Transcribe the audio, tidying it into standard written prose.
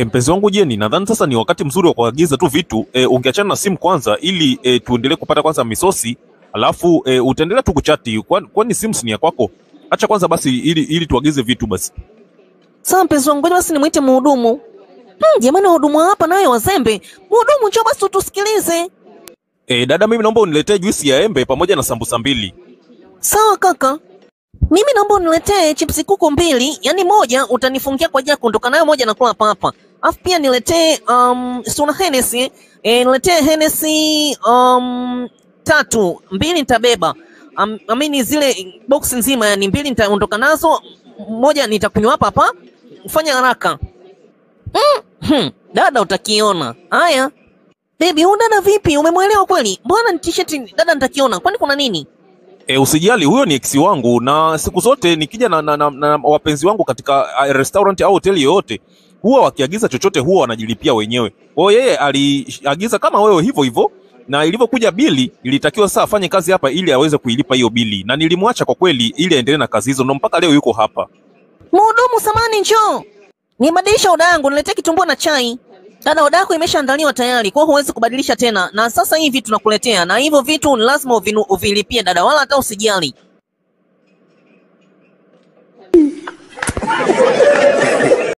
Mpenzi wangu Jeni, nadhani sasa ni wakati mzuri wa kuagiza tu vitu. Ungeachana na simu kwanza ili tuendelee kupata kwanza misosi, alafu utaendelea tu kuchati. Kwani simu si ya kwako? Acha kwanza basi ili tuagize vitu basi. Sawa mpenzi wangu, ngoja basi nimuite mhudumu. Jamani wahudumu hapa nayo wazembe. Mhudumu njoo basi tusikilize. Dada, mimi naomba uniletee juisi ya embe pamoja na sambusa 2. Sawa kaka. Mimi naomba uniletee chipsi kuku 2, yani moja utanifungia kwa ajili ya kuondoka nayo, moja nakula hapa hapa. Alafu pia niletee suna Hennessy, niletee Hennessy 3, 2 nitabeba. Amini zile box nzima, yani 2 nitaondoka nazo, moja nitakunywa hapa hapa. Ufanya haraka. Dada utakiona. Haya. Baby, huyu dada vipi? Umemwelewa kweli? Mbona ni t-shirt dada nitakiona? Kwani kuna nini? Usijali, huyo ni ex wangu, na siku zote nikija na wapenzi wangu katika restaurant au hoteli yoyote, huwa wakiagiza chochote huwa wanajilipia wenyewe. Kwa hiyo yeye aliagiza kama wewe hivyo hivyo, na ilivyokuja bili ilitakiwa sasa afanye kazi hapa ili aweze kuilipa hiyo bili, na nilimwacha kwa kweli ili aendelee na kazi hizo, na mpaka leo yuko hapa. Mhudumu samani, njoo. Nibadilisha oda yangu, niletee kitumbua na chai. Dada, oda yako imeshaandaliwa tayari, kwa hiyo huwezi kubadilisha tena. Na sasa hivi tunakuletea, na hivyo vitu ni lazima uvilipie dada, wala hata usijali.